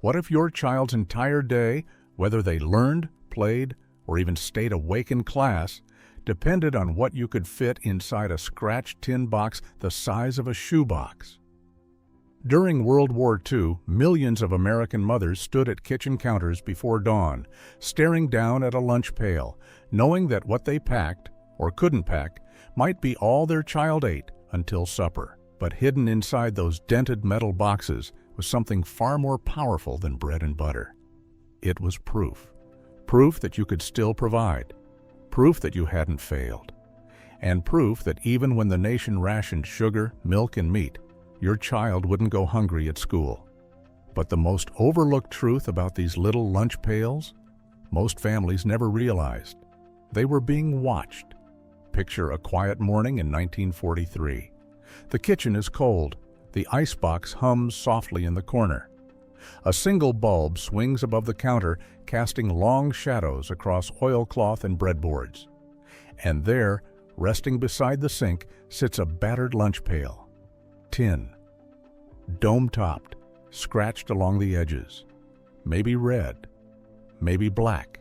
What if your child's entire day, whether they learned, played, or even stayed awake in class, depended on what you could fit inside a scratched tin box the size of a shoebox? During World War II, millions of American mothers stood at kitchen counters before dawn, staring down at a lunch pail, knowing that what they packed, or couldn't pack, might be all their child ate until supper. But hidden inside those dented metal boxes was something far more powerful than bread and butter. It was proof. Proof that you could still provide. Proof that you hadn't failed. And proof that even when the nation rationed sugar, milk, and meat, your child wouldn't go hungry at school. But the most overlooked truth about these little lunch pails, most families never realized. They were being watched. Picture a quiet morning in 1943. The kitchen is cold. The icebox hums softly in the corner. A single bulb swings above the counter, casting long shadows across oilcloth and breadboards. And there, resting beside the sink, sits a battered lunch pail. Tin. Dome-topped, scratched along the edges. Maybe red. Maybe black.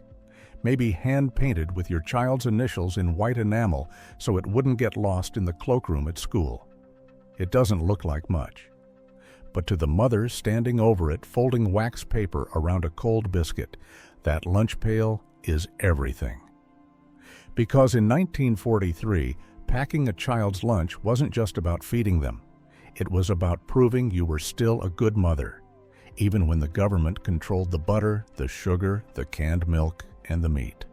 Maybe hand-painted with your child's initials in white enamel so it wouldn't get lost in the cloakroom at school. It doesn't look like much. But to the mother standing over it, folding wax paper around a cold biscuit, that lunch pail is everything. Because in 1943, packing a child's lunch wasn't just about feeding them. It was about proving you were still a good mother, even when the government controlled the butter, the sugar, the canned milk, and the meat.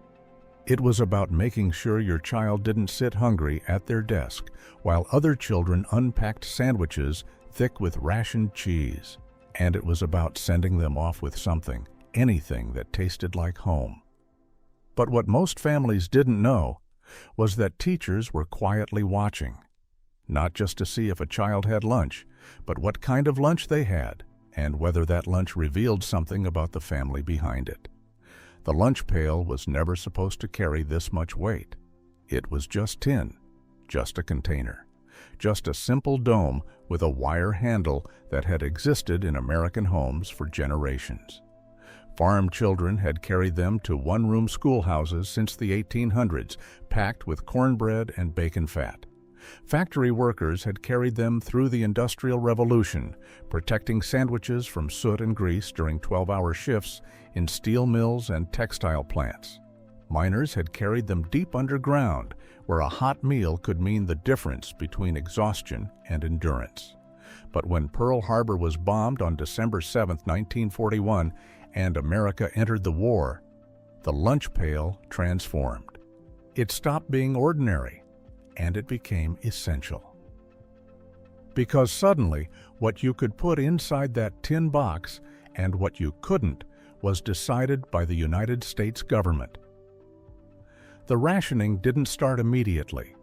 It was about making sure your child didn't sit hungry at their desk while other children unpacked sandwiches thick with rationed cheese. And it was about sending them off with something, anything that tasted like home. But what most families didn't know was that teachers were quietly watching, not just to see if a child had lunch, but what kind of lunch they had, and whether that lunch revealed something about the family behind it. The lunch pail was never supposed to carry this much weight. It was just tin, just a container, just a simple dome with a wire handle that had existed in American homes for generations. Farm children had carried them to one-room schoolhouses since the 1800s, packed with cornbread and bacon fat. Factory workers had carried them through the Industrial Revolution, protecting sandwiches from soot and grease during 12-hour shifts in steel mills and textile plants. Miners had carried them deep underground, where a hot meal could mean the difference between exhaustion and endurance. But when Pearl Harbor was bombed on December 7, 1941, and America entered the war, the lunch pail transformed. It stopped being ordinary, and it became essential. Because suddenly, what you could put inside that tin box and what you couldn't was decided by the United States government. The rationing didn't start immediately.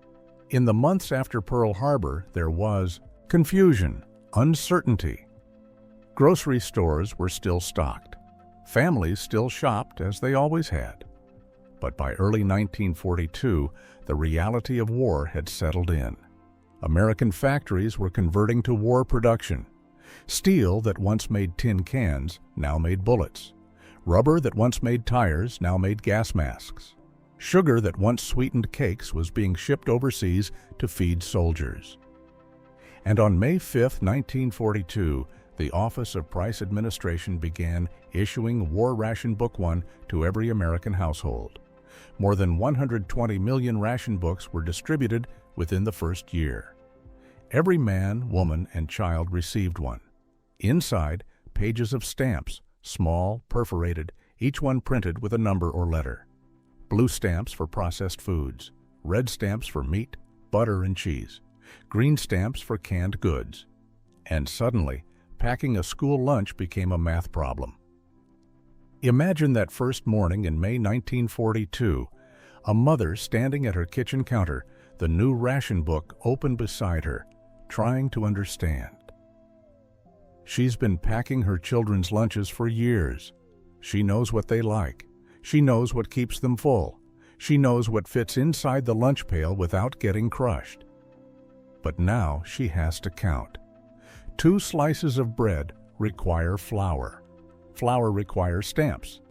In the months after Pearl Harbor, there was confusion, uncertainty. Grocery stores were still stocked. Families still shopped as they always had. But by early 1942, the reality of war had settled in. American factories were converting to war production. Steel that once made tin cans now made bullets. Rubber that once made tires now made gas masks. Sugar that once sweetened cakes was being shipped overseas to feed soldiers. And on May 5, 1942, the Office of Price Administration began issuing War Ration Book 1 to every American household. More than 120 million ration books were distributed within the first year. Every man, woman, and child received one. Inside, pages of stamps, small, perforated, each one printed with a number or letter. Blue stamps for processed foods, red stamps for meat, butter, and cheese, green stamps for canned goods. And suddenly, packing a school lunch became a math problem. Imagine that first morning in May 1942, a mother standing at her kitchen counter, the new ration book open beside her, trying to understand. She's been packing her children's lunches for years. She knows what they like. She knows what keeps them full. She knows what fits inside the lunch pail without getting crushed. But now she has to count. 2 slices of bread require flour. Flour requires stamps.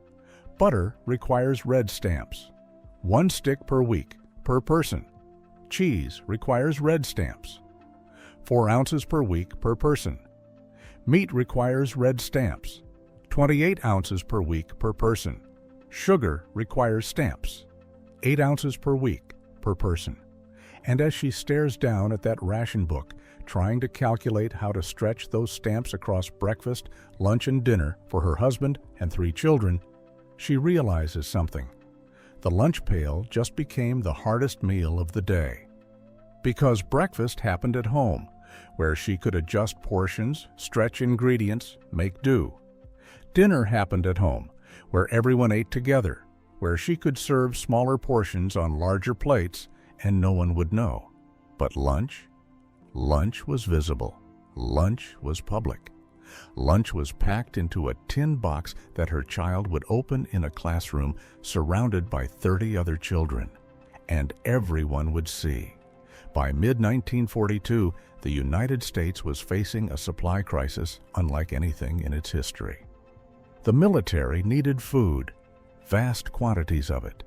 Butter requires red stamps. 1 stick per week, per person. Cheese requires red stamps. 4 ounces per week per person. Meat requires red stamps. 28 ounces per week per person. Sugar requires stamps. 8 ounces per week per person. And as she stares down at that ration book, trying to calculate how to stretch those stamps across breakfast, lunch, and dinner for her husband and 3 children, she realizes something. The lunch pail just became the hardest meal of the day. Because breakfast happened at home, where she could adjust portions, stretch ingredients, make do. Dinner happened at home, where everyone ate together, where she could serve smaller portions on larger plates and no one would know. But lunch? Lunch was visible. Lunch was public. Lunch was packed into a tin box that her child would open in a classroom surrounded by 30 other children. And everyone would see. By mid-1942, the United States was facing a supply crisis unlike anything in its history. The military needed food, vast quantities of it.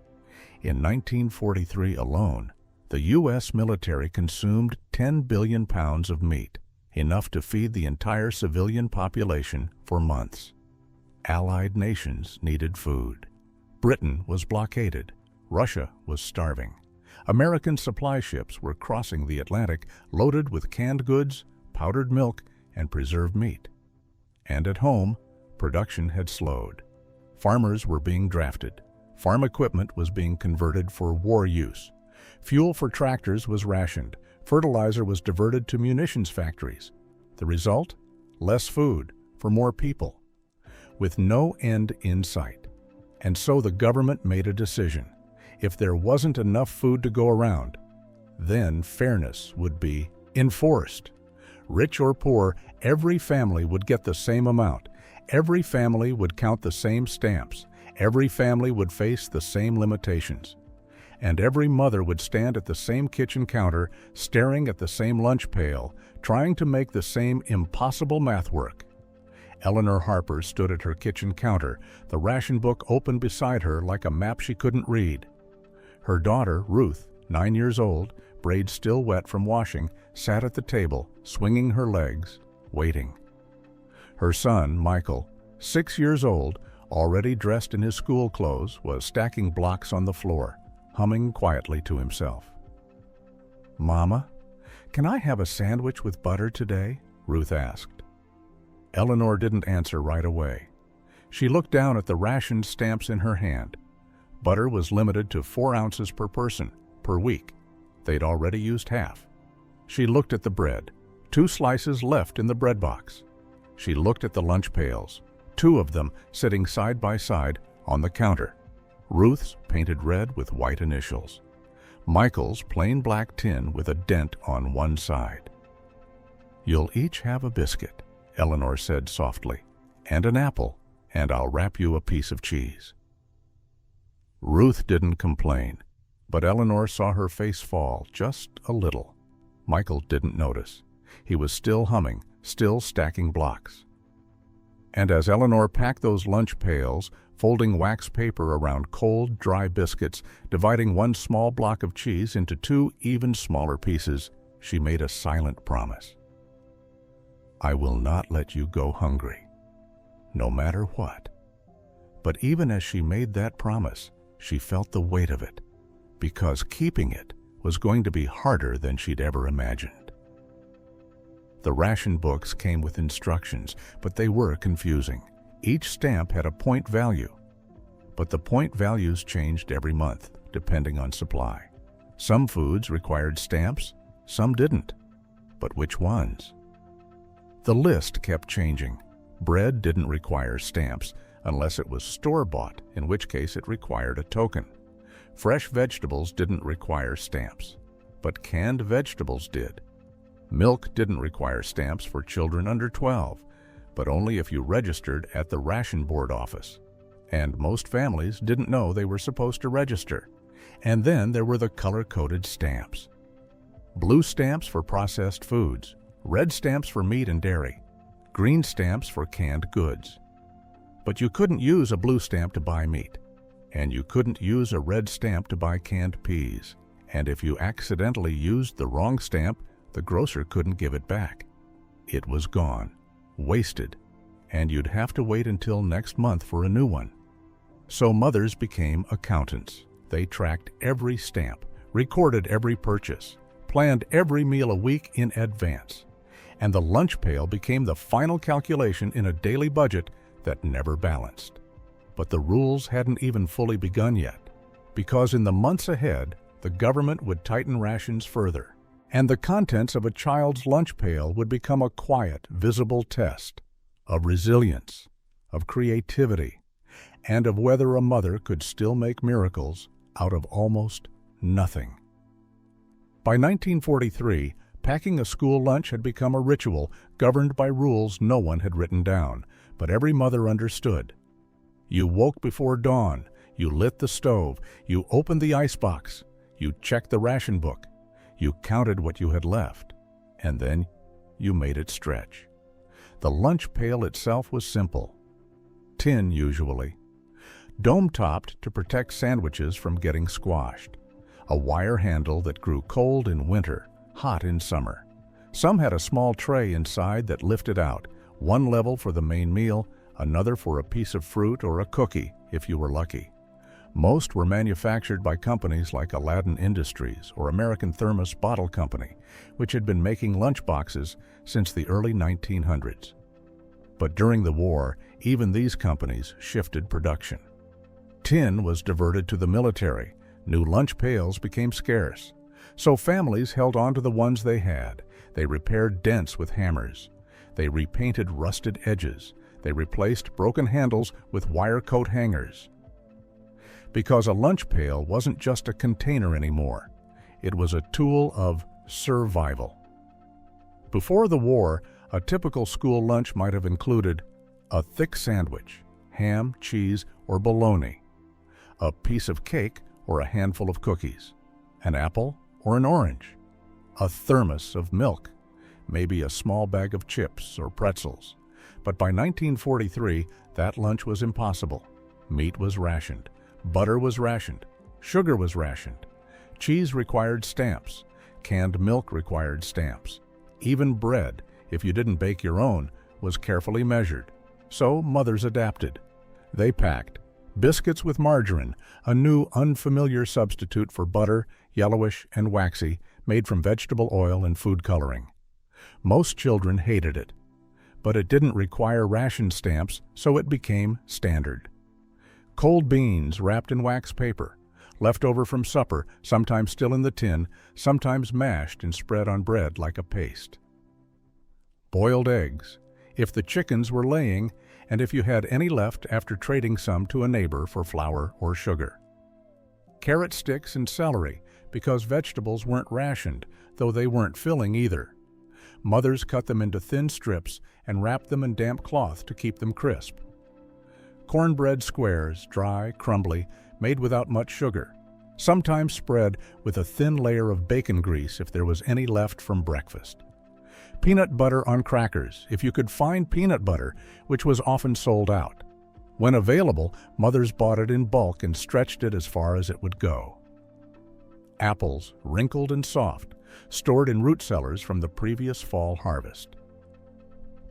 In 1943 alone, the U.S. military consumed 10 billion pounds of meat, enough to feed the entire civilian population for months. Allied nations needed food. Britain was blockaded. Russia was starving. American supply ships were crossing the Atlantic loaded with canned goods, powdered milk, and preserved meat. And at home, production had slowed. Farmers were being drafted. Farm equipment was being converted for war use. Fuel for tractors was rationed. Fertilizer was diverted to munitions factories. The result? Less food for more people, with no end in sight. And so the government made a decision. If there wasn't enough food to go around, then fairness would be enforced. Rich or poor, every family would get the same amount. Every family would count the same stamps. Every family would face the same limitations. And every mother would stand at the same kitchen counter, staring at the same lunch pail, trying to make the same impossible math work. Eleanor Harper stood at her kitchen counter, the ration book open beside her like a map she couldn't read. Her daughter, Ruth, 9 years old, braids still wet from washing, sat at the table, swinging her legs, waiting. Her son, Michael, 6 years old, already dressed in his school clothes, was stacking blocks on the floor, humming quietly to himself. "Mama, can I have a sandwich with butter today?" Ruth asked. Eleanor didn't answer right away. She looked down at the rationed stamps in her hand. Butter was limited to 4 ounces per person, per week. They'd already used half. She looked at the bread, 2 slices left in the bread box. She looked at the lunch pails, 2 of them sitting side by side on the counter. Ruth's painted red with white initials. Michael's plain black tin with a dent on one side. "You'll each have a biscuit," Eleanor said softly, "and an apple, and I'll wrap you a piece of cheese." Ruth didn't complain, but Eleanor saw her face fall just a little. Michael didn't notice. He was still humming, still stacking blocks. And as Eleanor packed those lunch pails, folding wax paper around cold, dry biscuits, dividing 1 small block of cheese into 2 even smaller pieces, she made a silent promise. "I will not let you go hungry, no matter what." But even as she made that promise, she felt the weight of it, because keeping it was going to be harder than she'd ever imagined. The ration books came with instructions, but they were confusing. Each stamp had a point value, but the point values changed every month, depending on supply. Some foods required stamps, some didn't. But which ones? The list kept changing. Bread didn't require stamps, unless it was store-bought, in which case it required a token. Fresh vegetables didn't require stamps, but canned vegetables did. Milk didn't require stamps for children under 12, but only if you registered at the ration board office. And most families didn't know they were supposed to register. And then there were the color-coded stamps. Blue stamps for processed foods, red stamps for meat and dairy, green stamps for canned goods. But you couldn't use a blue stamp to buy meat, and you couldn't use a red stamp to buy canned peas. And if you accidentally used the wrong stamp, the grocer couldn't give it back. It was gone, wasted, and you'd have to wait until next month for a new one. So mothers became accountants. They tracked every stamp, recorded every purchase, planned every meal a week in advance. And the lunch pail became the final calculation in a daily budget that never balanced. But the rules hadn't even fully begun yet, because in the months ahead, the government would tighten rations further, and the contents of a child's lunch pail would become a quiet, visible test of resilience, of creativity, and of whether a mother could still make miracles out of almost nothing. By 1943, packing a school lunch had become a ritual governed by rules no one had written down, but every mother understood. You woke before dawn, you lit the stove, you opened the icebox, you checked the ration book, you counted what you had left, and then you made it stretch. The lunch pail itself was simple. Tin, usually. Dome-topped to protect sandwiches from getting squashed. A wire handle that grew cold in winter, hot in summer. Some had a small tray inside that lifted out, one level for the main meal, another for a piece of fruit or a cookie, if you were lucky. Most were manufactured by companies like Aladdin Industries or American Thermos Bottle Company, which had been making lunchboxes since the early 1900s. But during the war, even these companies shifted production. Tin was diverted to the military. New lunch pails became scarce. So families held on to the ones they had. They repaired dents with hammers. They repainted rusted edges. They replaced broken handles with wire coat hangers. Because a lunch pail wasn't just a container anymore. It was a tool of survival. Before the war, a typical school lunch might have included a thick sandwich, ham, cheese, or bologna, a piece of cake or a handful of cookies, an apple or an orange, a thermos of milk, maybe a small bag of chips or pretzels. But by 1943, that lunch was impossible. Meat was rationed, butter was rationed, sugar was rationed, cheese required stamps, canned milk required stamps. Even bread, if you didn't bake your own, was carefully measured. So mothers adapted. They packed biscuits with margarine, a new unfamiliar substitute for butter, yellowish and waxy, made from vegetable oil and food coloring. Most children hated it, but it didn't require ration stamps, so it became standard. Cold beans wrapped in wax paper, left over from supper, sometimes still in the tin, sometimes mashed and spread on bread like a paste. Boiled eggs, if the chickens were laying, and if you had any left after trading some to a neighbor for flour or sugar. Carrot sticks and celery, because vegetables weren't rationed, though they weren't filling either. Mothers cut them into thin strips and wrapped them in damp cloth to keep them crisp. Cornbread squares, dry, crumbly, made without much sugar, sometimes spread with a thin layer of bacon grease if there was any left from breakfast. Peanut butter on crackers, if you could find peanut butter, which was often sold out. When available, mothers bought it in bulk and stretched it as far as it would go. Apples, wrinkled and soft, stored in root cellars from the previous fall harvest.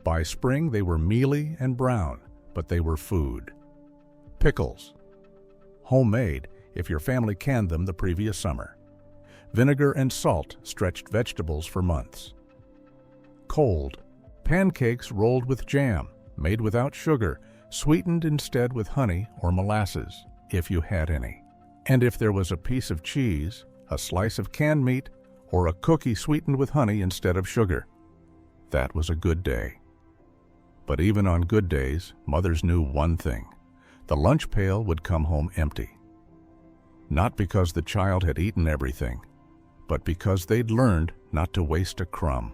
By spring, they were mealy and brown, but they were food. Pickles, homemade if your family canned them the previous summer. Vinegar and salt stretched vegetables for months. Cold, pancakes rolled with jam, made without sugar, sweetened instead with honey or molasses, if you had any. And if there was a piece of cheese, a slice of canned meat, or a cookie sweetened with honey instead of sugar, that was a good day. But even on good days, mothers knew one thing: the lunch pail would come home empty. Not because the child had eaten everything, but because they'd learned not to waste a crumb.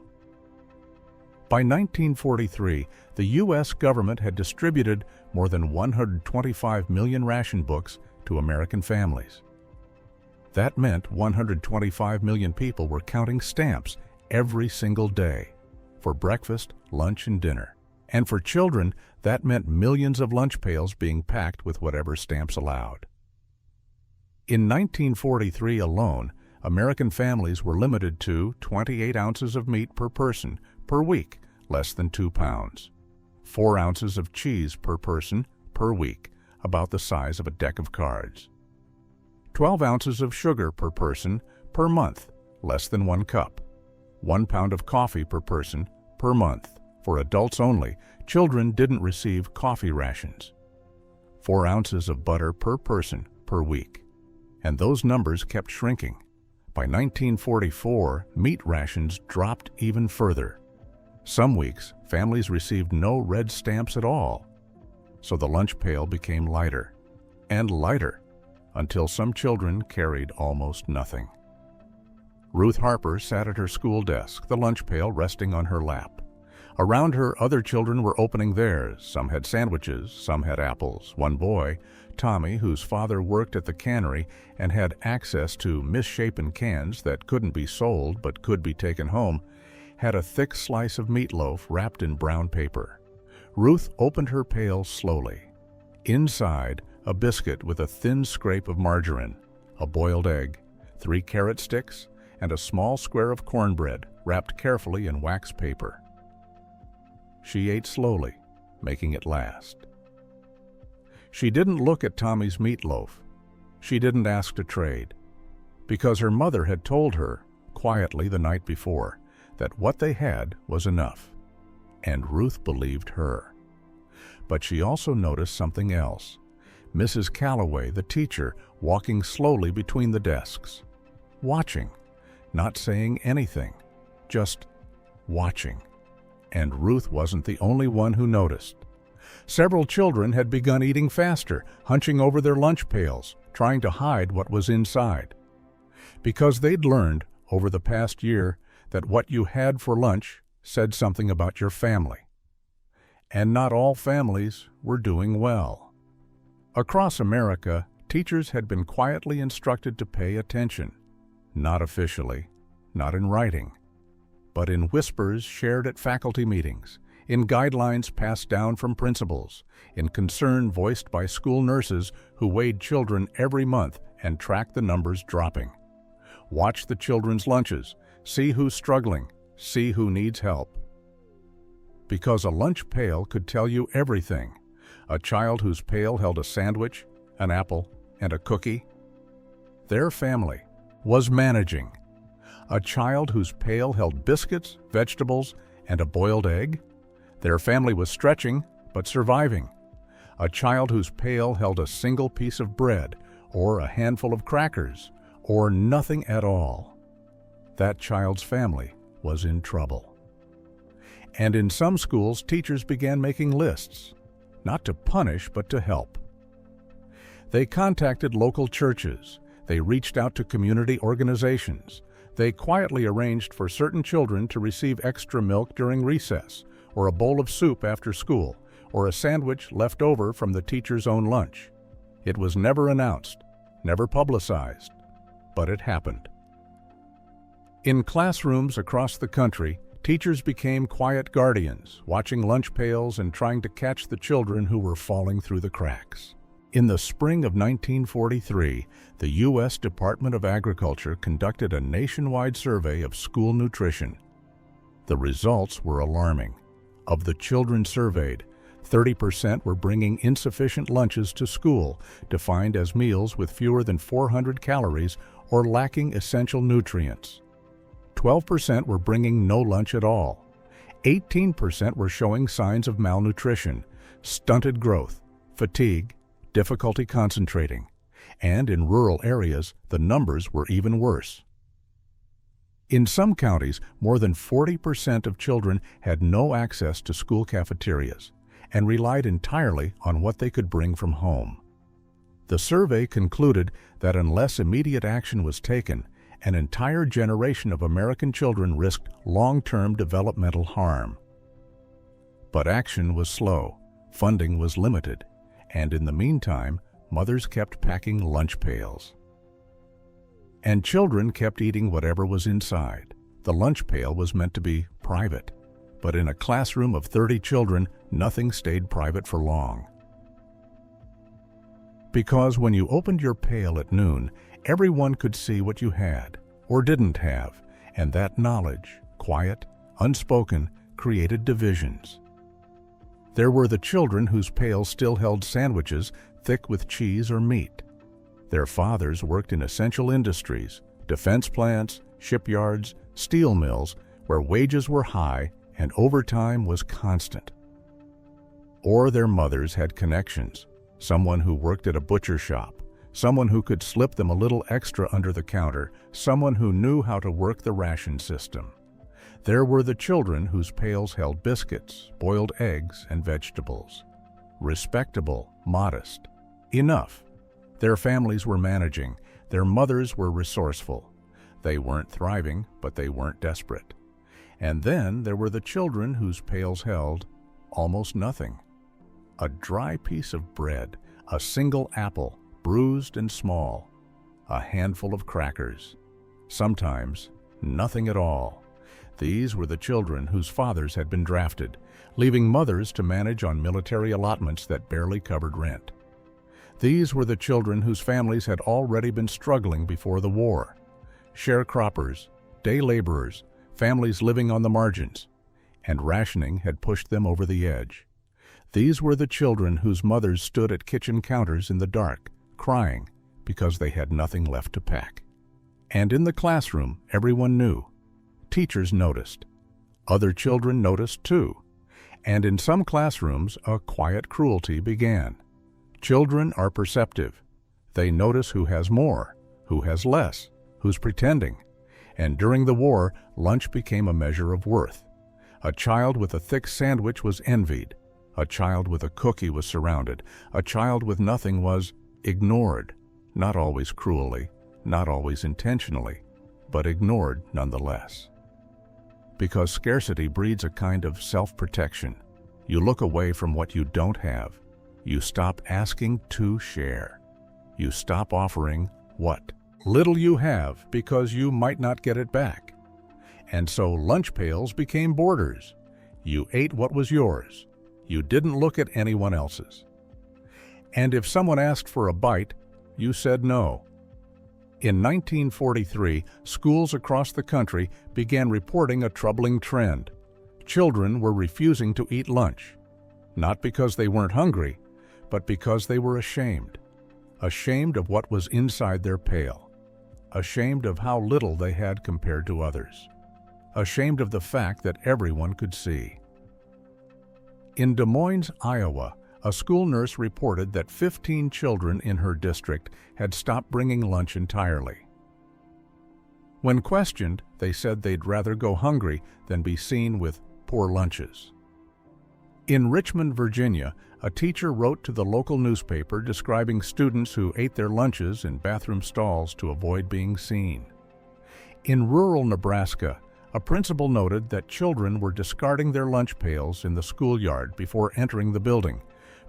By 1943, the U.S. government had distributed more than 125 million ration books to American families. That meant 125 million people were counting stamps every single day for breakfast, lunch, and dinner. And for children, that meant millions of lunch pails being packed with whatever stamps allowed. In 1943 alone, American families were limited to 28 ounces of meat per person per week, less than 2 pounds. 4 ounces of cheese per person per week, about the size of a deck of cards. 12 ounces of sugar per person per month, less than 1 cup. 1 pound of coffee per person per month. For adults only, children didn't receive coffee rations. 4 ounces of butter per person per week. And those numbers kept shrinking. By 1944, meat rations dropped even further. Some weeks, families received no red stamps at all. So the lunch pail became lighter and lighter until some children carried almost nothing. Ruth Harper sat at her school desk, the lunch pail resting on her lap. Around her, other children were opening theirs. Some had sandwiches, some had apples. One boy, Tommy, whose father worked at the cannery and had access to misshapen cans that couldn't be sold but could be taken home, had a thick slice of meatloaf wrapped in brown paper. Ruth opened her pail slowly. Inside, a biscuit with a thin scrape of margarine, a boiled egg, 3 carrot sticks, and a small square of cornbread wrapped carefully in wax paper. She ate slowly, making it last. She didn't look at Tommy's meatloaf. She didn't ask to trade, because her mother had told her, quietly the night before, that what they had was enough. And Ruth believed her. But she also noticed something else. Mrs. Calloway, the teacher, walking slowly between the desks. Watching, not saying anything, just watching. And Ruth wasn't the only one who noticed. Several children had begun eating faster, hunching over their lunch pails, trying to hide what was inside. Because they'd learned, over the past year, that what you had for lunch said something about your family. And not all families were doing well. Across America, teachers had been quietly instructed to pay attention. Not officially, not in writing, but in whispers shared at faculty meetings, in guidelines passed down from principals, in concern voiced by school nurses who weighed children every month and tracked the numbers dropping. Watch the children's lunches, see who's struggling, see who needs help. Because a lunch pail could tell you everything. A child whose pail held a sandwich, an apple, and a cookie. Their family was managing. A child whose pail held biscuits, vegetables, and a boiled egg. Their family was stretching, but surviving. A child whose pail held a single piece of bread, or a handful of crackers, or nothing at all. That child's family was in trouble. And in some schools, teachers began making lists, not to punish, but to help. They contacted local churches. They reached out to community organizations. They quietly arranged for certain children to receive extra milk during recess, or a bowl of soup after school, or a sandwich left over from the teacher's own lunch. It was never announced, never publicized, but it happened. In classrooms across the country, teachers became quiet guardians, watching lunch pails and trying to catch the children who were falling through the cracks. In the spring of 1943, the U.S. Department of Agriculture conducted a nationwide survey of school nutrition. The results were alarming. Of the children surveyed, 30% were bringing insufficient lunches to school, defined as meals with fewer than 400 calories or lacking essential nutrients. 12% were bringing no lunch at all. 18% were showing signs of malnutrition, stunted growth, fatigue, difficulty concentrating, and in rural areas, the numbers were even worse. In some counties, more than 40% of children had no access to school cafeterias and relied entirely on what they could bring from home. The survey concluded that unless immediate action was taken, an entire generation of American children risked long-term developmental harm. But action was slow, funding was limited, and in the meantime, mothers kept packing lunch pails. And children kept eating whatever was inside. The lunch pail was meant to be private, But in a classroom of 30 children, nothing stayed private for long. Because when you opened your pail at noon, everyone could see what you had or didn't have, and that knowledge, quiet, unspoken, created divisions. There were the children whose pails still held sandwiches thick with cheese or meat. Their fathers worked in essential industries, defense plants, shipyards, steel mills, where wages were high and overtime was constant. Or their mothers had connections, someone who worked at a butcher shop, someone who could slip them a little extra under the counter, someone who knew how to work the ration system. There were the children whose pails held biscuits, boiled eggs, and vegetables. Respectable, modest, enough. Their families were managing, their mothers were resourceful. They weren't thriving, but they weren't desperate. And then there were the children whose pails held almost nothing. A dry piece of bread, a single apple, bruised and small, a handful of crackers, sometimes nothing at all. These were the children whose fathers had been drafted, leaving mothers to manage on military allotments that barely covered rent. These were the children whose families had already been struggling before the war. Sharecroppers, day laborers, families living on the margins, and rationing had pushed them over the edge. These were the children whose mothers stood at kitchen counters in the dark, crying because they had nothing left to pack. And in the classroom, everyone knew. Teachers noticed. Other children noticed too. And in some classrooms, a quiet cruelty began. Children are perceptive. They notice who has more, who has less, who's pretending. And during the war, lunch became a measure of worth. A child with a thick sandwich was envied. A child with a cookie was surrounded. A child with nothing was ignored, not always cruelly, not always intentionally, but ignored nonetheless. Because scarcity breeds a kind of self-protection. You look away from what you don't have. You stop asking to share. You stop offering what little you have because you might not get it back. And so lunch pails became borders. You ate what was yours. You didn't look at anyone else's. And if someone asked for a bite, you said no. In 1943, schools across the country began reporting a troubling trend. Children were refusing to eat lunch, not because they weren't hungry, but because they were ashamed. Ashamed of what was inside their pail. Ashamed of how little they had compared to others. Ashamed of the fact that everyone could see. In Des Moines, Iowa, a school nurse reported that 15 children in her district had stopped bringing lunch entirely. When questioned, they said they'd rather go hungry than be seen with poor lunches. In Richmond, Virginia, a teacher wrote to the local newspaper describing students who ate their lunches in bathroom stalls to avoid being seen. In rural Nebraska, a principal noted that children were discarding their lunch pails in the schoolyard before entering the building,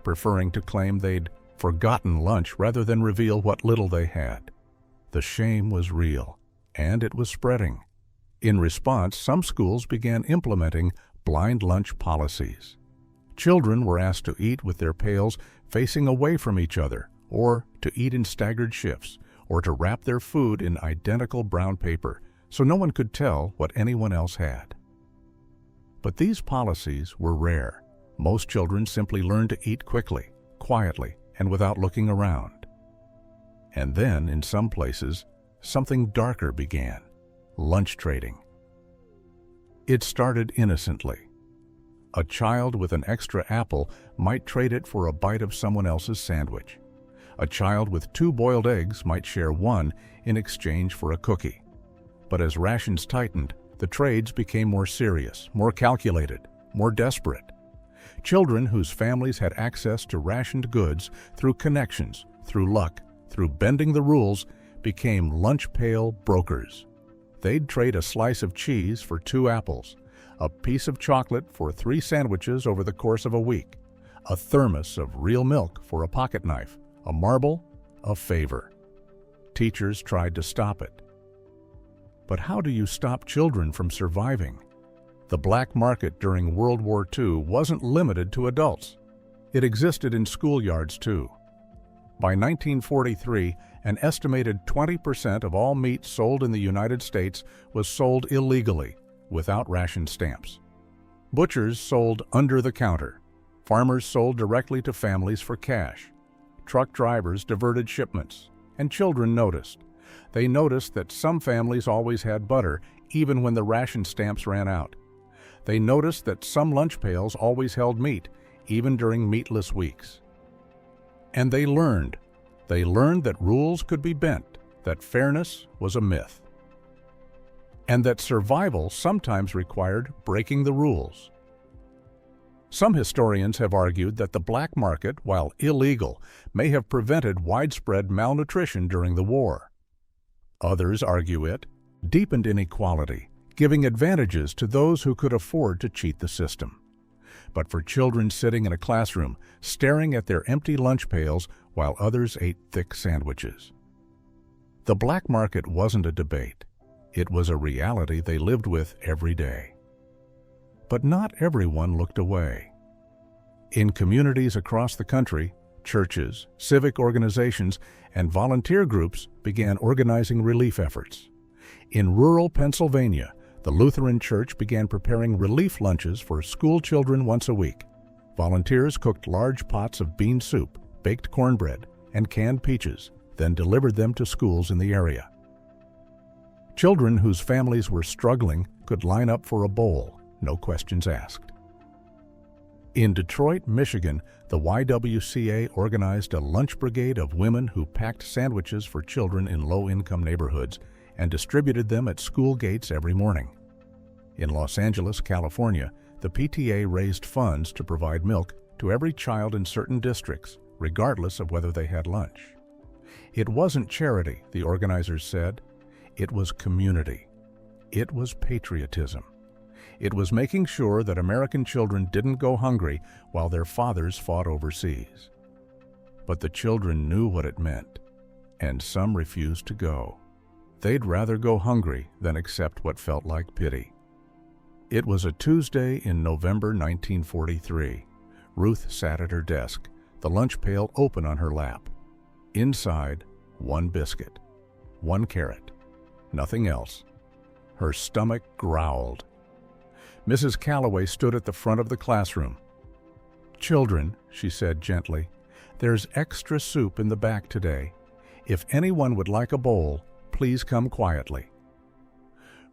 preferring to claim they'd forgotten lunch rather than reveal what little they had. The shame was real, and it was spreading. In response, some schools began implementing blind lunch policies. Children were asked to eat with their pails facing away from each other, or to eat in staggered shifts, or to wrap their food in identical brown paper, so no one could tell what anyone else had. But these policies were rare. Most children simply learned to eat quickly, quietly, and without looking around. And then, in some places, something darker began: lunch trading. It started innocently. A child with an extra apple might trade it for a bite of someone else's sandwich. A child with 2 boiled eggs might share one in exchange for a cookie. But as rations tightened, the trades became more serious, more calculated, more desperate. Children whose families had access to rationed goods through connections, through luck, through bending the rules, became lunch pail brokers. They'd trade a slice of cheese for 2 apples, a piece of chocolate for 3 sandwiches over the course of a week, a thermos of real milk for a pocket knife, a marble, a favor. Teachers tried to stop it. But how do you stop children from surviving? The black market during World War II wasn't limited to adults. It existed in schoolyards too. By 1943, an estimated 20% of all meat sold in the United States was sold illegally, without ration stamps. Butchers sold under the counter. Farmers sold directly to families for cash. Truck drivers diverted shipments, and children noticed. They noticed that some families always had butter, even when the ration stamps ran out. They noticed that some lunch pails always held meat, even during meatless weeks. And they learned. They learned that rules could be bent, that fairness was a myth, and that survival sometimes required breaking the rules. Some historians have argued that the black market, while illegal, may have prevented widespread malnutrition during the war. Others argue it deepened inequality, giving advantages to those who could afford to cheat the system. But for children sitting in a classroom, staring at their empty lunch pails while others ate thick sandwiches. The black market wasn't a debate. It was a reality they lived with every day. But not everyone looked away. In communities across the country, churches, civic organizations, and volunteer groups began organizing relief efforts. In rural Pennsylvania, the Lutheran Church began preparing relief lunches for school children once a week. Volunteers cooked large pots of bean soup, baked cornbread, and canned peaches, then delivered them to schools in the area. Children whose families were struggling could line up for a bowl, no questions asked. In Detroit, Michigan, the YWCA organized a lunch brigade of women who packed sandwiches for children in low-income neighborhoods and distributed them at school gates every morning. In Los Angeles, California, the PTA raised funds to provide milk to every child in certain districts, regardless of whether they had lunch. It wasn't charity, the organizers said. It was community. It was patriotism. It was making sure that American children didn't go hungry while their fathers fought overseas. But the children knew what it meant, and some refused to go. They'd rather go hungry than accept what felt like pity. It was a Tuesday in November 1943. Ruth sat at her desk, the lunch pail open on her lap. Inside, one biscuit, one carrot, nothing else. Her stomach growled. Mrs. Calloway stood at the front of the classroom. "Children," she said gently, "there's extra soup in the back today. If anyone would like a bowl, please come quietly."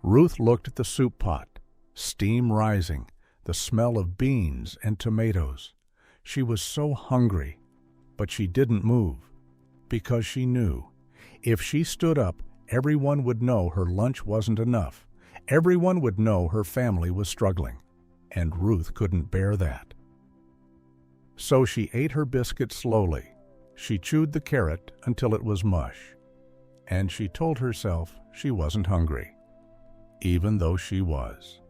Ruth looked at the soup pot, steam rising, the smell of beans and tomatoes. She was so hungry, but she didn't move, because she knew if she stood up, everyone would know her lunch wasn't enough. Everyone would know her family was struggling, and Ruth couldn't bear that. So she ate her biscuit slowly. She chewed the carrot until it was mush, and she told herself she wasn't hungry, even though she was.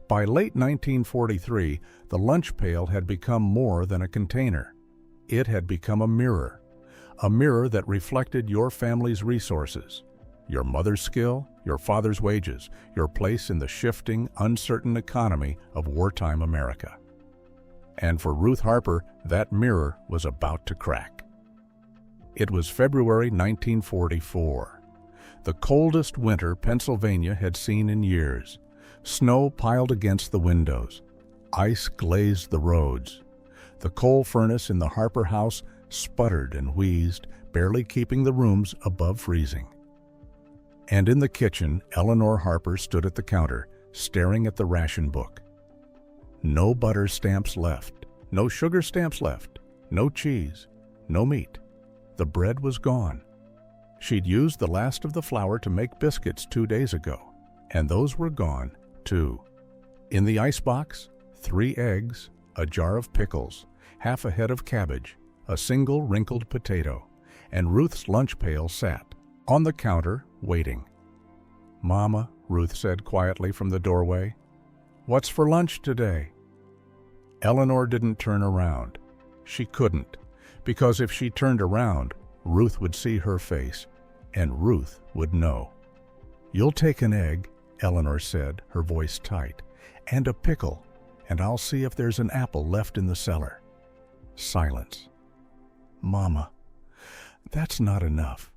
By late 1943, the lunch pail had become more than a container. It had become a mirror that reflected your family's resources, your mother's skill, your father's wages, your place in the shifting, uncertain economy of wartime America. And for Ruth Harper, that mirror was about to crack. It was February 1944. The coldest winter Pennsylvania had seen in years. Snow piled against the windows. Ice glazed the roads. The coal furnace in the Harper house sputtered and wheezed, barely keeping the rooms above freezing. And in the kitchen, Eleanor Harper stood at the counter, staring at the ration book. No butter stamps left, no sugar stamps left, no cheese, no meat. The bread was gone. She'd used the last of the flour to make biscuits 2 days ago, and those were gone, too. In the icebox, 3 eggs, a jar of pickles, half a head of cabbage, a single wrinkled potato, and Ruth's lunch pail sat on the counter, waiting. "Mama," Ruth said quietly from the doorway, "what's for lunch today?" Eleanor didn't turn around. She couldn't, because if she turned around, Ruth would see her face, and Ruth would know. "You'll take an egg," Eleanor said, her voice tight. "And a pickle, and I'll see if there's an apple left in the cellar." Silence. "Mama, that's not enough."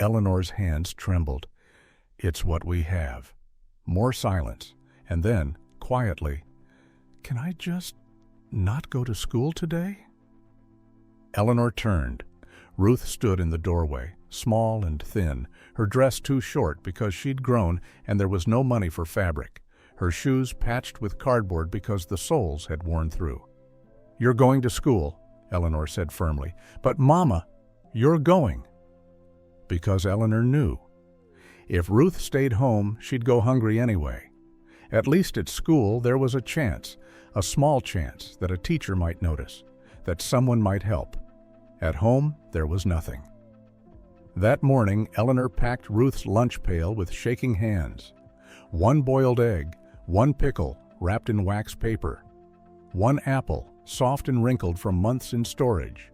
Eleanor's hands trembled. "It's what we have." More silence, and then, quietly, "Can I just not go to school today?" Eleanor turned. Ruth stood in the doorway, small and thin, her dress too short because she'd grown and there was no money for fabric, her shoes patched with cardboard because the soles had worn through. "You're going to school," Eleanor said firmly. "But Mama, you're going." Because Eleanor knew. If Ruth stayed home, she'd go hungry anyway. At least at school there was a chance, a small chance, that a teacher might notice, that someone might help. At home, there was nothing. That morning, Eleanor packed Ruth's lunch pail with shaking hands. 1 boiled egg, 1 pickle wrapped in wax paper, 1 apple, soft and wrinkled from months in storage.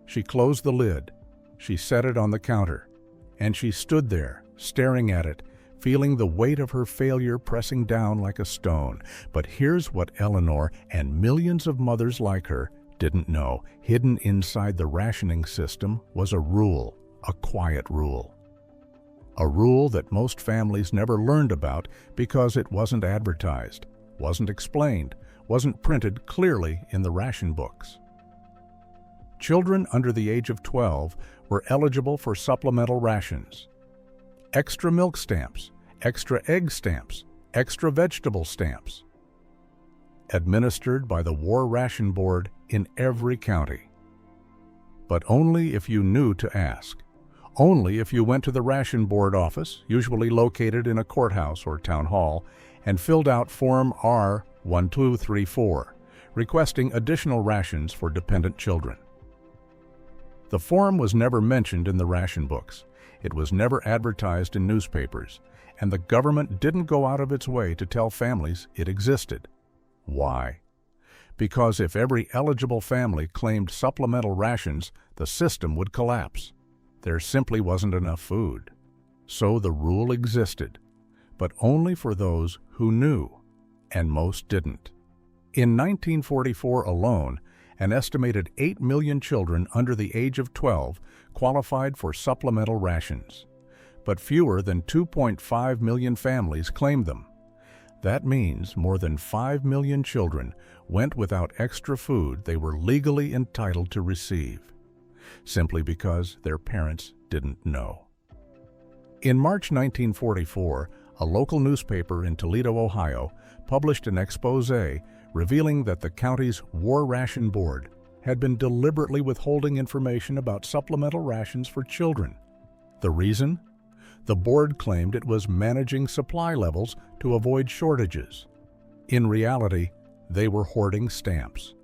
She closed the lid. She set it on the counter. And she stood there, staring at it, feeling the weight of her failure pressing down like a stone. But here's what Eleanor and millions of mothers like her didn't know. Hidden inside the rationing system was a rule, a quiet rule. A rule that most families never learned about because it wasn't advertised, wasn't explained, wasn't printed clearly in the ration books. Children under the age of 12 were eligible for supplemental rations. Extra milk stamps, extra egg stamps, extra vegetable stamps. Administered by the War Ration Board in every county. But only if you knew to ask. Only if you went to the Ration Board office, usually located in a courthouse or town hall, and filled out Form R-1234, requesting additional rations for dependent children. The form was never mentioned in the ration books. It was never advertised in newspapers, and the government didn't go out of its way to tell families it existed. Why? Because if every eligible family claimed supplemental rations, the system would collapse. There simply wasn't enough food. So the rule existed, but only for those who knew, and most didn't. In 1944 alone, an estimated 8 million children under the age of 12 qualified for supplemental rations, but fewer than 2.5 million families claimed them. That means more than 5 million children went without extra food they were legally entitled to receive, simply because their parents didn't know. In March 1944, a local newspaper in Toledo, Ohio, published an exposé revealing that the county's War Ration Board had been deliberately withholding information about supplemental rations for children. The reason? The board claimed it was managing supply levels to avoid shortages. In reality, they were hoarding stamps.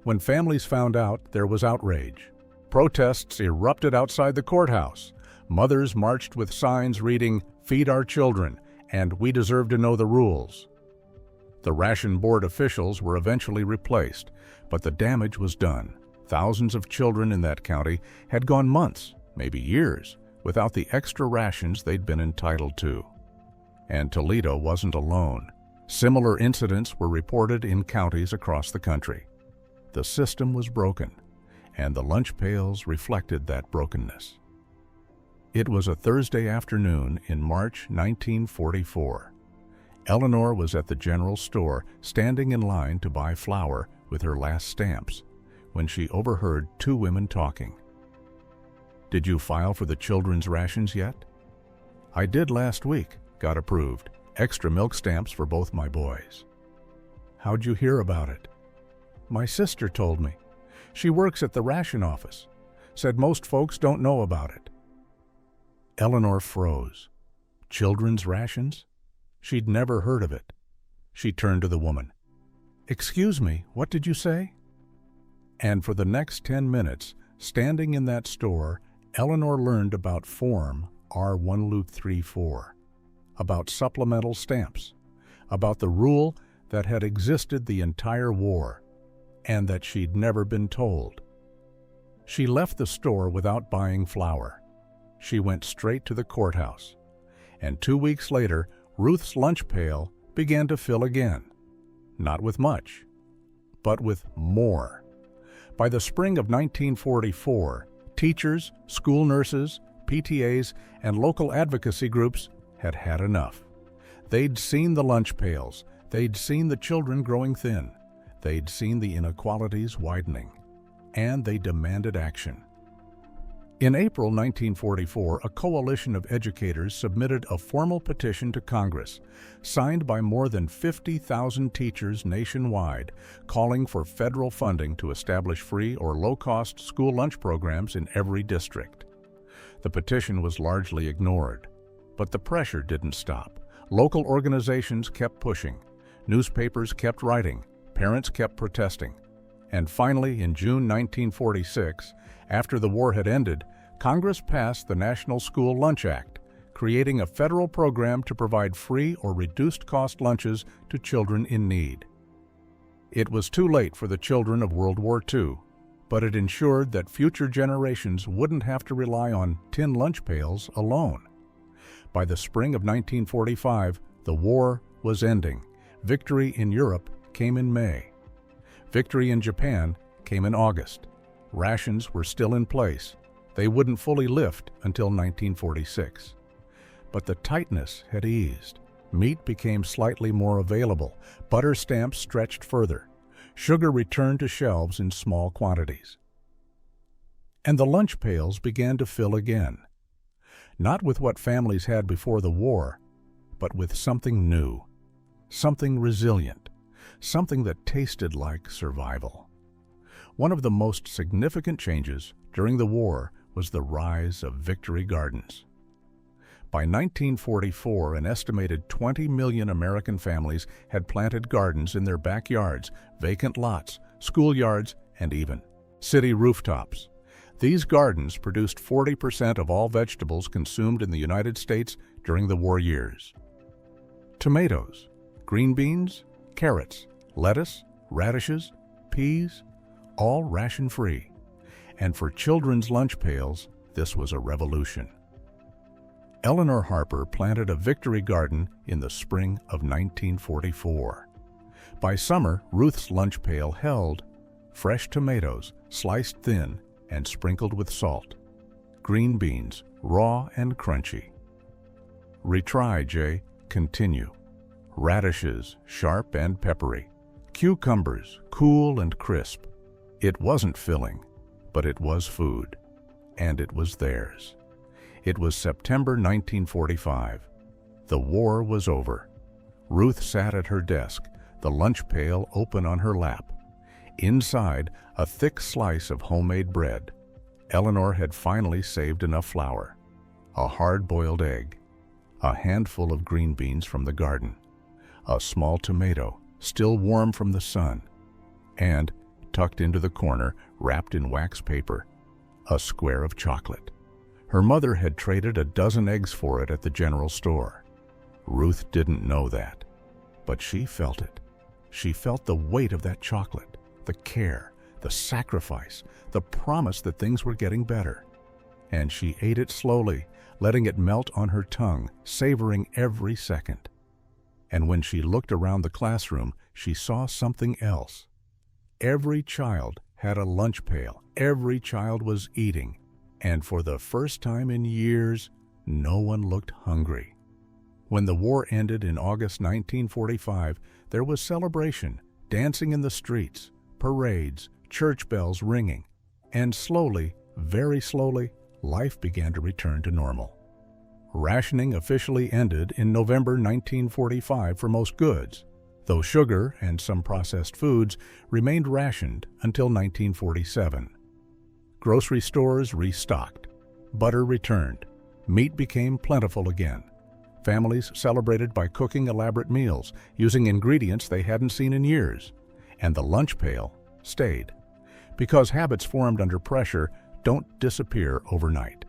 When families found out, there was outrage. Protests erupted outside the courthouse. Mothers marched with signs reading, "Feed our children," and "We deserve to know the rules." The Ration Board officials were eventually replaced, but the damage was done. Thousands of children in that county had gone months, maybe years, without the extra rations they'd been entitled to. And Toledo wasn't alone. Similar incidents were reported in counties across the country. The system was broken, and the lunch pails reflected that brokenness. It was a Thursday afternoon in March 1944. Eleanor was at the general store, standing in line to buy flour with her last stamps, when she overheard 2 women talking. "Did you file for the children's rations yet?" "I did last week, got approved. Extra milk stamps for both my boys." "How'd you hear about it?" "My sister told me. She works at the ration office. Said most folks don't know about it." Eleanor froze. Children's rations? She'd never heard of it. She turned to the woman. "Excuse me, what did you say?" And for the next 10 minutes, standing in that store, Eleanor learned about Form R-1234, about supplemental stamps, about the rule that had existed the entire war, and that she'd never been told. She left the store without buying flour. She went straight to the courthouse. And 2 weeks later, Ruth's lunch pail began to fill again. Not with much, but with more. By the spring of 1944, teachers, school nurses, PTAs, and local advocacy groups had had enough. They'd seen the lunch pails. They'd seen the children growing thin. They'd seen the inequalities widening. And they demanded action. In April 1944, a coalition of educators submitted a formal petition to Congress, signed by more than 50,000 teachers nationwide, calling for federal funding to establish free or low-cost school lunch programs in every district. The petition was largely ignored, but the pressure didn't stop. Local organizations kept pushing, newspapers kept writing, parents kept protesting. And finally, in June 1946, after the war had ended, Congress passed the National School Lunch Act, creating a federal program to provide free or reduced-cost lunches to children in need. It was too late for the children of World War II, but it ensured that future generations wouldn't have to rely on tin lunch pails alone. By the spring of 1945, the war was ending. Victory in Europe came in May. Victory in Japan came in August. Rations were still in place. They wouldn't fully lift until 1946. But the tightness had eased. Meat became slightly more available. Butter stamps stretched further. Sugar returned to shelves in small quantities. And the lunch pails began to fill again. Not with what families had before the war, but with something new, something resilient, something that tasted like survival. One of the most significant changes during the war was the rise of Victory Gardens. By 1944, an estimated 20 million American families had planted gardens in their backyards, vacant lots, schoolyards, and even city rooftops. These gardens produced 40% of all vegetables consumed in the United States during the war years. Tomatoes, green beans, carrots, lettuce, radishes, peas, all ration-free. And for children's lunch pails, this was a revolution. Eleanor Harper planted a Victory Garden in the spring of 1944. By summer, Ruth's lunch pail held fresh tomatoes, sliced thin and sprinkled with salt, green beans, raw and crunchy. Retry, Jay, continue. Radishes, sharp and peppery. Cucumbers, cool and crisp. It wasn't filling, but it was food, and it was theirs. It was September 1945. The war was over. Ruth sat at her desk, the lunch pail open on her lap. Inside, a thick slice of homemade bread. Eleanor had finally saved enough flour, a hard-boiled egg, a handful of green beans from the garden, a small tomato, still warm from the sun, and, tucked into the corner, wrapped in wax paper, a square of chocolate. Her mother had traded a dozen eggs for it at the general store. Ruth didn't know that, but she felt it. She felt the weight of that chocolate, the care, the sacrifice, the promise that things were getting better. And she ate it slowly, letting it melt on her tongue, savoring every second. And when she looked around the classroom, she saw something else. Every child had a lunch pail. Every child was eating. And for the first time in years, no one looked hungry. When the war ended in August 1945, there was celebration, dancing in the streets, parades, church bells ringing. And slowly, very slowly, life began to return to normal. Rationing officially ended in November 1945 for most goods, though sugar and some processed foods remained rationed until 1947. Grocery stores restocked. Butter returned. Meat became plentiful again. Families celebrated by cooking elaborate meals, using ingredients they hadn't seen in years. And the lunch pail stayed. Because habits formed under pressure don't disappear overnight.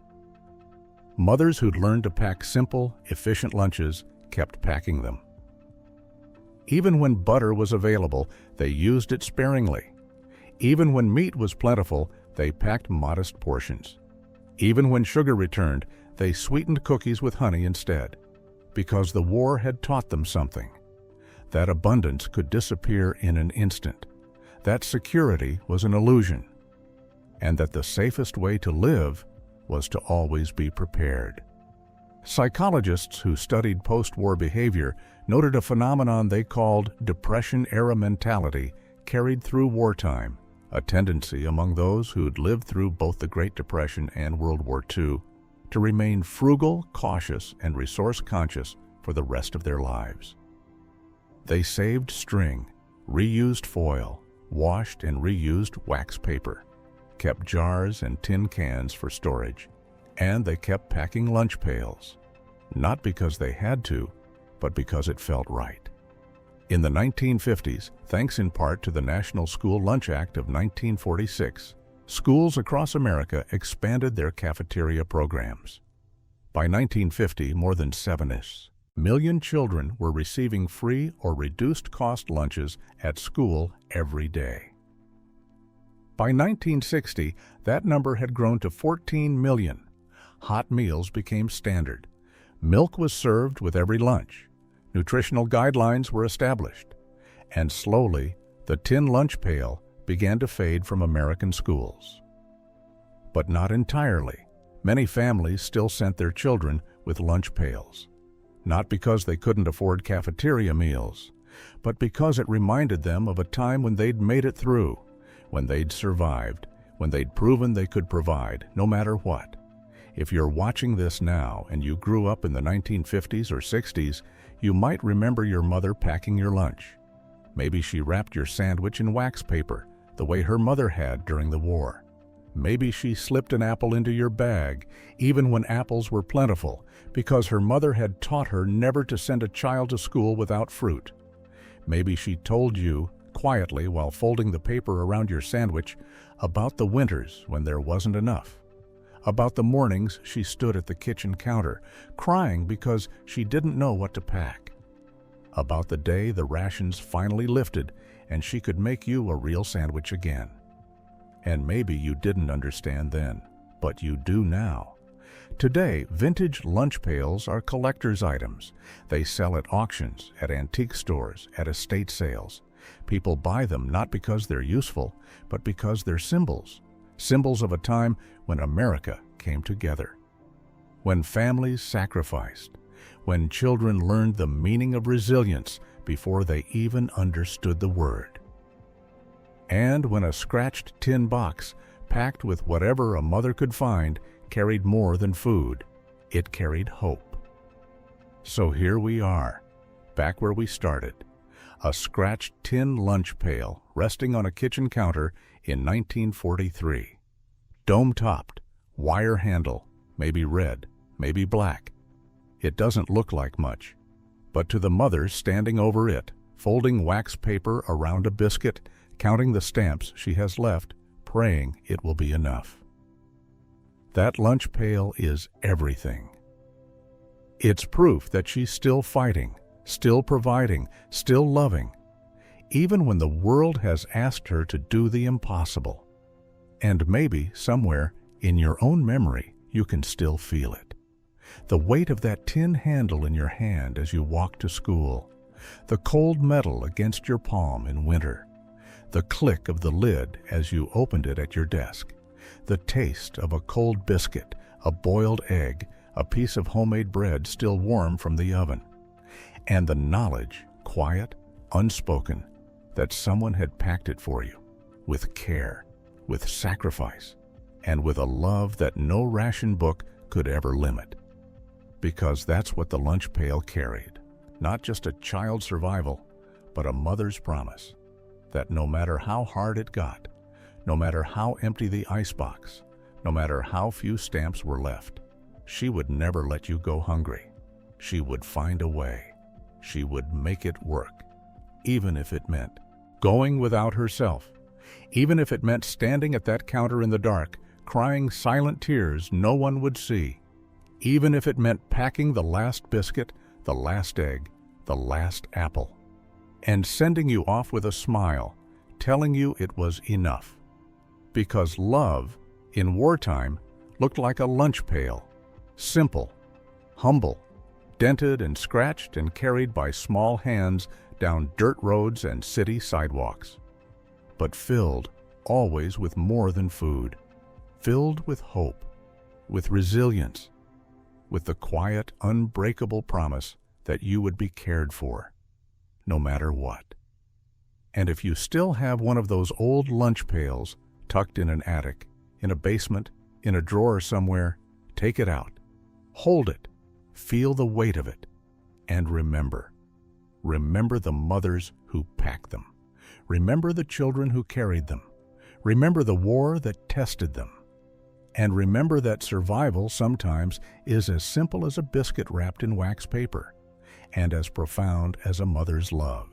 Mothers who'd learned to pack simple, efficient lunches kept packing them. Even when butter was available, they used it sparingly. Even when meat was plentiful, they packed modest portions. Even when sugar returned, they sweetened cookies with honey instead. because the war had taught them something. That abundance could disappear in an instant, that security was an illusion, and that the safest way to live was to always be prepared. Psychologists who studied post-war behavior noted a phenomenon they called Depression-era mentality carried through wartime, a tendency among those who'd lived through both the Great Depression and World War II to remain frugal, cautious, and resource-conscious for the rest of their lives. They saved string, reused foil, washed and reused wax paper, kept jars and tin cans for storage, and they kept packing lunch pails, not because they had to, but because it felt right. In the 1950s, thanks in part to the National School Lunch Act of 1946, schools across America expanded their cafeteria programs. By 1950, more than 7 million children were receiving free or reduced-cost lunches at school every day. By 1960, that number had grown to 14 million. Hot meals became standard. Milk was served with every lunch. Nutritional guidelines were established. And slowly, the tin lunch pail began to fade from American schools. But not entirely. Many families still sent their children with lunch pails. Not because they couldn't afford cafeteria meals, but because it reminded them of a time when they'd made it through, when they'd survived, when they'd proven they could provide, no matter what. If you're watching this now and you grew up in the 1950s or 60s, you might remember your mother packing your lunch. Maybe she wrapped your sandwich in wax paper, the way her mother had during the war. Maybe she slipped an apple into your bag, even when apples were plentiful, because her mother had taught her never to send a child to school without fruit. Maybe she told you, quietly while folding the paper around your sandwich, about the winters when there wasn't enough. About the mornings she stood at the kitchen counter, crying because she didn't know what to pack. About the day the rations finally lifted and she could make you a real sandwich again. And maybe you didn't understand then, but you do now. Today, vintage lunch pails are collector's items. They sell at auctions, at antique stores, at estate sales. People buy them not because they're useful, but because they're symbols. Symbols of a time when America came together. When families sacrificed. When children learned the meaning of resilience before they even understood the word. And when a scratched tin box, packed with whatever a mother could find, carried more than food, it carried hope. So here we are, back where we started. A scratched tin lunch pail resting on a kitchen counter in 1943. Dome-topped, wire handle, maybe red, maybe black. It doesn't look like much, but to the mother standing over it, folding wax paper around a biscuit, counting the stamps she has left, praying it will be enough. That lunch pail is everything. It's proof that she's still fighting, still providing, still loving, even when the world has asked her to do the impossible. And maybe somewhere in your own memory you can still feel it. The weight of that tin handle in your hand as you walk to school, the cold metal against your palm in winter, the click of the lid as you opened it at your desk, the taste of a cold biscuit, a boiled egg, a piece of homemade bread still warm from the oven, and the knowledge, quiet, unspoken, that someone had packed it for you, with care, with sacrifice, and with a love that no ration book could ever limit. Because that's what the lunch pail carried, not just a child's survival, but a mother's promise that no matter how hard it got, no matter how empty the icebox, no matter how few stamps were left, she would never let you go hungry. She would find a way. She would make it work, even if it meant going without herself, even if it meant standing at that counter in the dark, crying silent tears no one would see, even if it meant packing the last biscuit, the last egg, the last apple, and sending you off with a smile, telling you it was enough. Because love, in wartime, looked like a lunch pail, simple, humble, dented and scratched and carried by small hands down dirt roads and city sidewalks, but filled always with more than food, filled with hope, with resilience, with the quiet, unbreakable promise that you would be cared for, no matter what. And if you still have one of those old lunch pails tucked in an attic, in a basement, in a drawer somewhere, take it out, hold it, feel the weight of it, and remember. Remember the mothers who packed them. Remember the children who carried them. Remember the war that tested them. And remember that survival sometimes is as simple as a biscuit wrapped in wax paper, and as profound as a mother's love.